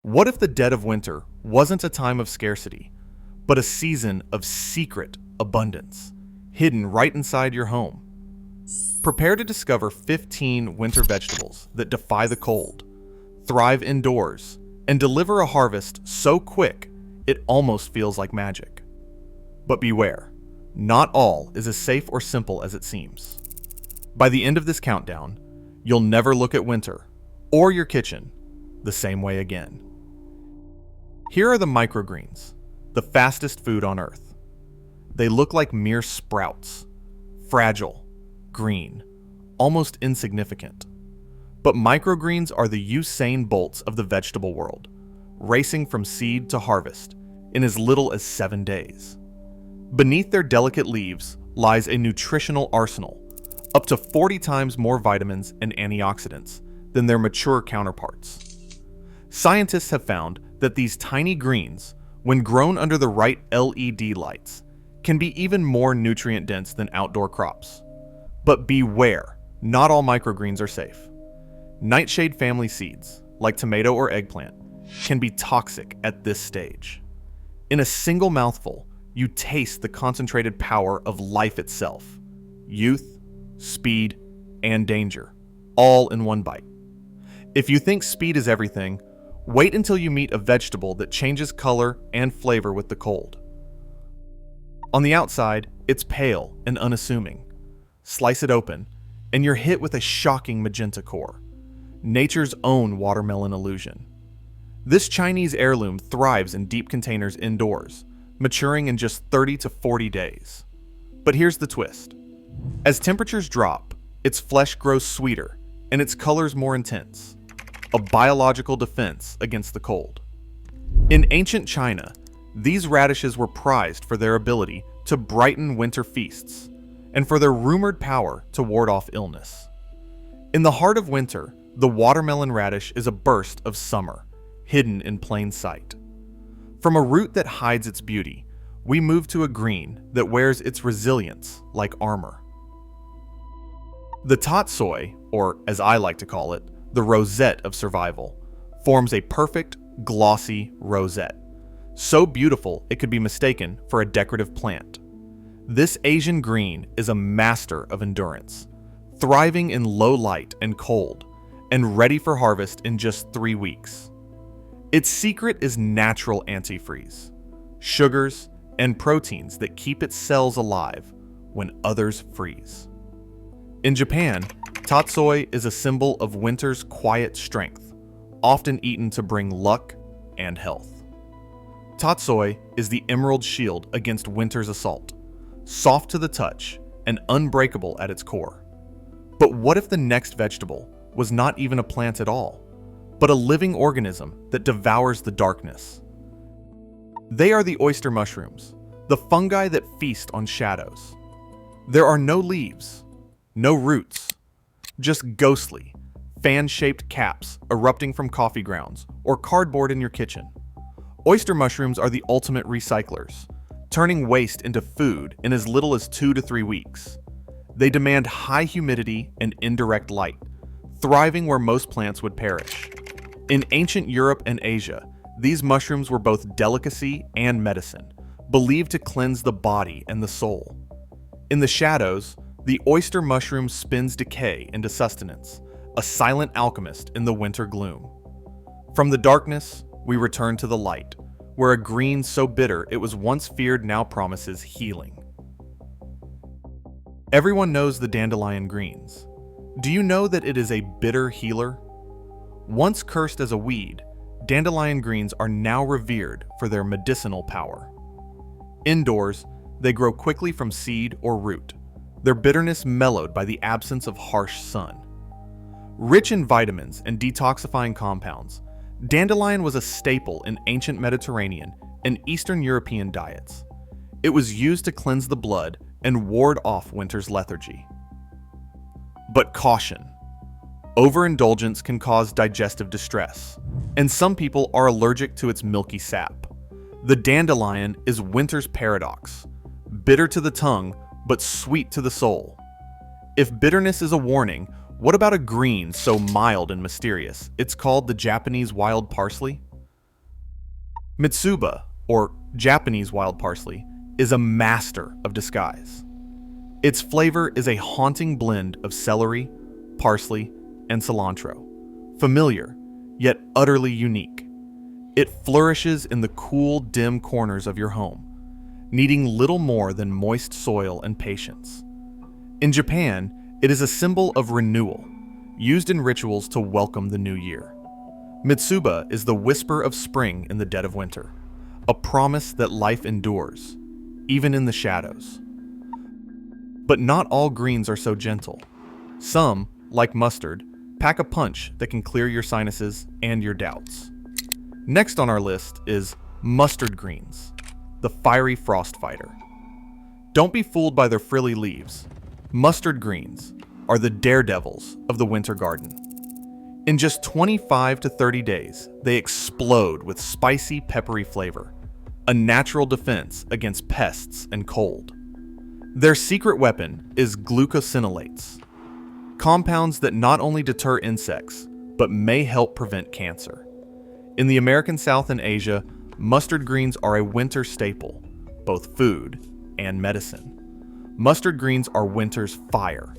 What if the dead of winter wasn't a time of scarcity, but a season of secret abundance, hidden right inside your home? Prepare to discover 15 winter vegetables that defy the cold, thrive indoors, and deliver a harvest so quick it almost feels like magic. But beware, not all is as safe or simple as it seems. By the end of this countdown, you'll never look at winter or your kitchen the same way again. Here are the microgreens, the fastest food on Earth. They look like mere sprouts, fragile, green, almost insignificant. But microgreens are the Usain Bolts of the vegetable world, racing from seed to harvest in as little as 7 days. Beneath their delicate leaves lies a nutritional arsenal, up to 40 times more vitamins and antioxidants than their mature counterparts. Scientists have found that these tiny greens, when grown under the right LED lights, can be even more nutrient-dense than outdoor crops. But beware, not all microgreens are safe. Nightshade family seeds, like tomato or eggplant, can be toxic at this stage. In a single mouthful, you taste the concentrated power of life itself: youth, speed, and danger, all in one bite. If you think speed is everything, wait until you meet a vegetable that changes color and flavor with the cold. On the outside, it's pale and unassuming. Slice it open, and you're hit with a shocking magenta core, nature's own watermelon illusion. This Chinese heirloom thrives in deep containers indoors, maturing in just 30 to 40 days. But here's the twist. As temperatures drop, its flesh grows sweeter and its colors more intense, a biological defense against the cold. In ancient China, these radishes were prized for their ability to brighten winter feasts and for their rumored power to ward off illness. In the heart of winter, the watermelon radish is a burst of summer, hidden in plain sight. From a root that hides its beauty, we move to a green that wears its resilience like armor. The Tatsoi, or as I like to call it, the rosette of survival, forms a perfect, glossy rosette, so beautiful it could be mistaken for a decorative plant. This Asian green is a master of endurance, thriving in low light and cold, and ready for harvest in just 3 weeks. Its secret is natural antifreeze, sugars, and proteins that keep its cells alive when others freeze. In Japan, Tatsoi is a symbol of winter's quiet strength, often eaten to bring luck and health. Tatsoi is the emerald shield against winter's assault, soft to the touch and unbreakable at its core. But what if the next vegetable was not even a plant at all, but a living organism that devours the darkness? They are the oyster mushrooms, the fungi that feast on shadows. There are no leaves, no roots, just ghostly, fan-shaped caps erupting from coffee grounds or cardboard in your kitchen. Oyster mushrooms are the ultimate recyclers, turning waste into food in as little as 2 to 3 weeks. They demand high humidity and indirect light, thriving where most plants would perish. In ancient Europe and Asia, these mushrooms were both delicacy and medicine, believed to cleanse the body and the soul. In the shadows, the oyster mushroom spins decay into sustenance, a silent alchemist in the winter gloom. From the darkness, we return to the light, where a green so bitter it was once feared now promises healing. Everyone knows the Dandelion Greens. Do you know that it is a bitter healer? Once cursed as a weed, Dandelion Greens are now revered for their medicinal power. Indoors, they grow quickly from seed or root, their bitterness mellowed by the absence of harsh sun. Rich in vitamins and detoxifying compounds, dandelion was a staple in ancient Mediterranean and Eastern European diets. It was used to cleanse the blood and ward off winter's lethargy. But caution! Overindulgence can cause digestive distress, and some people are allergic to its milky sap. The dandelion is winter's paradox, bitter to the tongue, but sweet to the soul. If bitterness is a warning, what about a green so mild and mysterious it's called the Japanese wild parsley? Mitsuba, or Japanese wild parsley, is a master of disguise. Its flavor is a haunting blend of celery, parsley, and cilantro, familiar, yet utterly unique. It flourishes in the cool, dim corners of your home, needing little more than moist soil and patience. In Japan, it is a symbol of renewal, used in rituals to welcome the new year. Mitsuba is the whisper of spring in the dead of winter, a promise that life endures, even in the shadows. But not all greens are so gentle. Some, like mustard, pack a punch that can clear your sinuses and your doubts. Next on our list is mustard greens, the fiery frost fighter. Don't be fooled by their frilly leaves. Mustard greens are the daredevils of the winter garden. In just 25 to 30 days, they explode with spicy, peppery flavor, a natural defense against pests and cold. Their secret weapon is glucosinolates, compounds that not only deter insects, but may help prevent cancer. In the American South and Asia, mustard greens are a winter staple, both food and medicine. Mustard greens are winter's fire,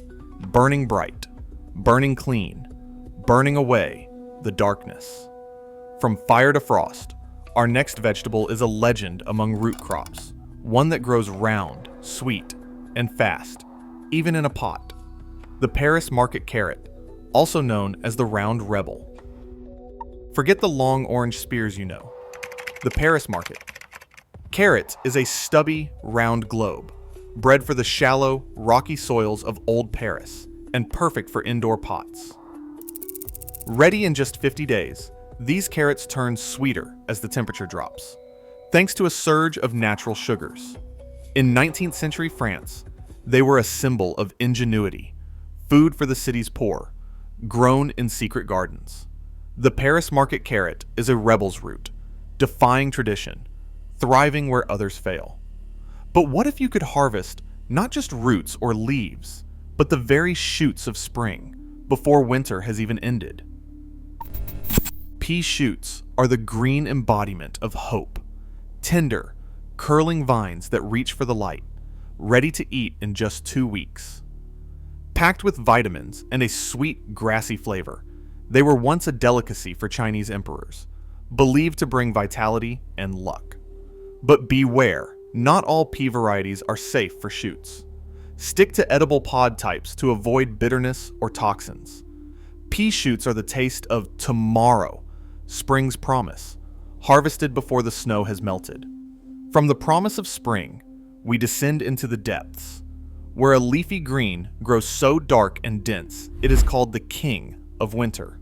burning bright, burning clean, burning away the darkness. From fire to frost, our next vegetable is a legend among root crops, one that grows round, sweet, and fast, even in a pot. The Paris market carrot, also known as the round rebel. Forget the long orange spears you know. The Paris market. Carrot is a stubby, round globe, bred for the shallow, rocky soils of old Paris, and perfect for indoor pots. Ready in just 50 days, these carrots turn sweeter as the temperature drops, thanks to a surge of natural sugars. In 19th century France, they were a symbol of ingenuity, food for the city's poor, grown in secret gardens. The Paris market carrot is a rebel's root, defying tradition, thriving where others fail. But what if you could harvest not just roots or leaves, but the very shoots of spring, before winter has even ended? Pea shoots are the green embodiment of hope, tender, curling vines that reach for the light, ready to eat in just 2 weeks. Packed with vitamins and a sweet, grassy flavor, they were once a delicacy for Chinese emperors, believed to bring vitality and luck. But beware, not all pea varieties are safe for shoots. Stick to edible pod types to avoid bitterness or toxins. Pea shoots are the taste of tomorrow, spring's promise, harvested before the snow has melted. From the promise of spring, we descend into the depths, where a leafy green grows so dark and dense it is called the king of winter.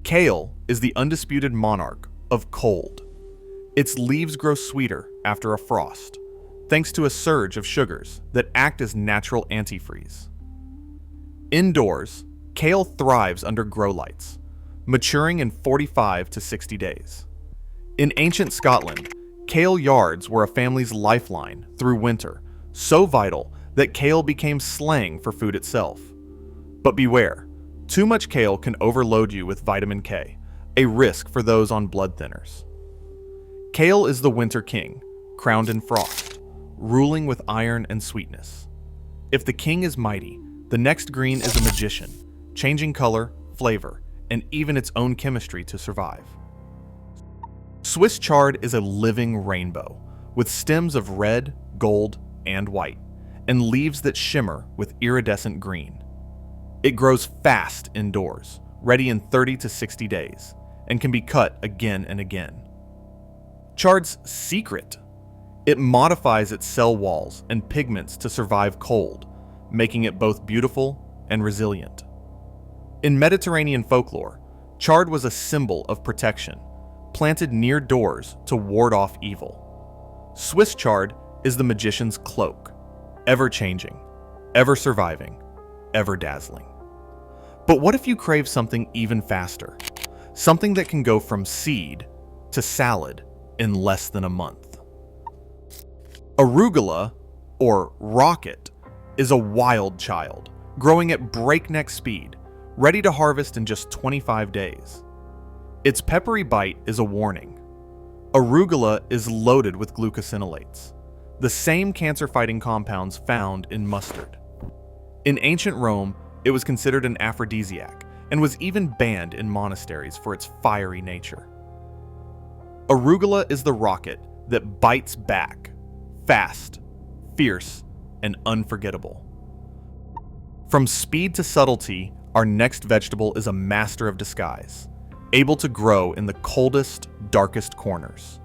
Kale is the undisputed monarch of cold. Its leaves grow sweeter after a frost, thanks to a surge of sugars that act as natural antifreeze. Indoors, kale thrives under grow lights, maturing in 45 to 60 days. In ancient Scotland, kale yards were a family's lifeline through winter, so vital that kale became slang for food itself. But beware, too much kale can overload you with vitamin K, a risk for those on blood thinners. Kale is the winter king, crowned in frost, ruling with iron and sweetness. If the king is mighty, the next green is a magician, changing color, flavor, and even its own chemistry to survive. Swiss chard is a living rainbow, with stems of red, gold, and white, and leaves that shimmer with iridescent green. It grows fast indoors, ready in 30 to 60 days, and can be cut again and again. Chard's secret: it modifies its cell walls and pigments to survive cold, making it both beautiful and resilient. In Mediterranean folklore, chard was a symbol of protection, planted near doors to ward off evil. Swiss chard is the magician's cloak, ever-changing, ever-surviving, ever-dazzling. But what if you crave something even faster? Something that can go from seed to salad in less than a month. Arugula, or rocket, is a wild child, growing at breakneck speed, ready to harvest in just 25 days. Its peppery bite is a warning. Arugula is loaded with glucosinolates, the same cancer-fighting compounds found in mustard. In ancient Rome, it was considered an aphrodisiac and was even banned in monasteries for its fiery nature. Arugula is the rocket that bites back, fast, fierce, and unforgettable. From speed to subtlety, our next vegetable is a master of disguise, able to grow in the coldest, darkest corners.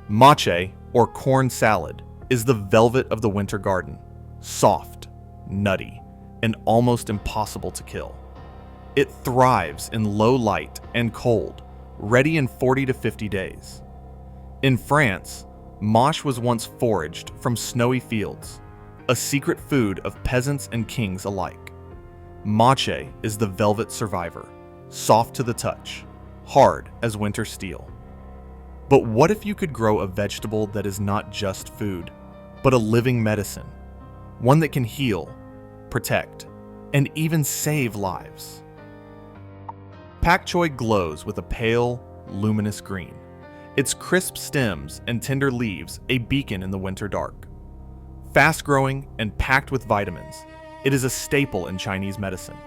Mâche, or corn salad, is the velvet of the winter garden, soft, nutty, and almost impossible to kill. It thrives in low light and cold, ready in 40 to 50 days. In France, Mâche was once foraged from snowy fields, a secret food of peasants and kings alike. Mâche is the velvet survivor, soft to the touch, hard as winter steel. But what if you could grow a vegetable that is not just food, but a living medicine, one that can heal, protect, and even save lives? Pak Choi glows with a pale, luminous green, its crisp stems and tender leaves a beacon in the winter dark. Fast-growing and packed with vitamins, it is a staple in Chinese medicine,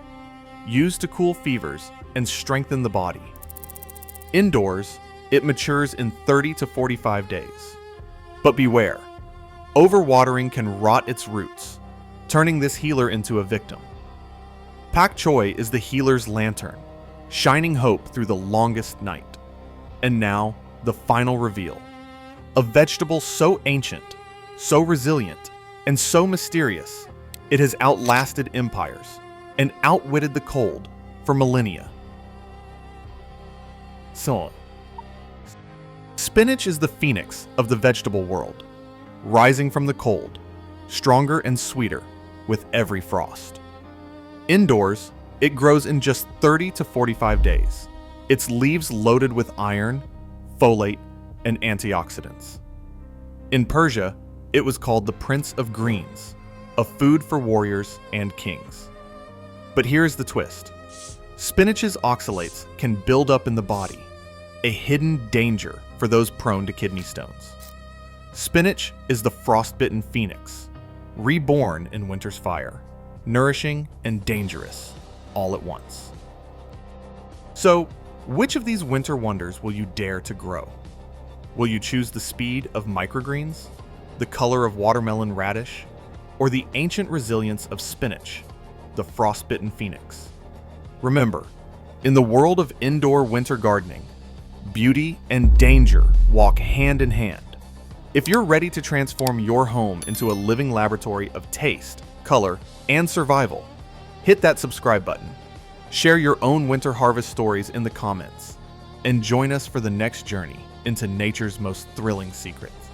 used to cool fevers and strengthen the body. Indoors, it matures in 30 to 45 days. But beware, overwatering can rot its roots, turning this healer into a victim. Pak Choi is the healer's lantern, shining hope through the longest night. And now, the final reveal. A vegetable so ancient, so resilient, and so mysterious, it has outlasted empires and outwitted the cold for millennia. So, spinach is the phoenix of the vegetable world, rising from the cold, stronger and sweeter with every frost. Indoors, it grows in just 30 to 45 days, its leaves loaded with iron, folate, and antioxidants. In Persia, it was called the Prince of Greens, a food for warriors and kings. But here's the twist. Spinach's oxalates can build up in the body, a hidden danger for those prone to kidney stones. Spinach is the frost-bitten phoenix, reborn in winter's fire, nourishing and dangerous all at once. So, which of these winter wonders will you dare to grow? Will you choose the speed of microgreens, the color of watermelon radish, or the ancient resilience of spinach, the frost-bitten phoenix? Remember, in the world of indoor winter gardening, beauty and danger walk hand in hand. If you're ready to transform your home into a living laboratory of taste, color, and survival, hit that subscribe button. Share your own winter harvest stories in the comments, and join us for the next journey into nature's most thrilling secrets.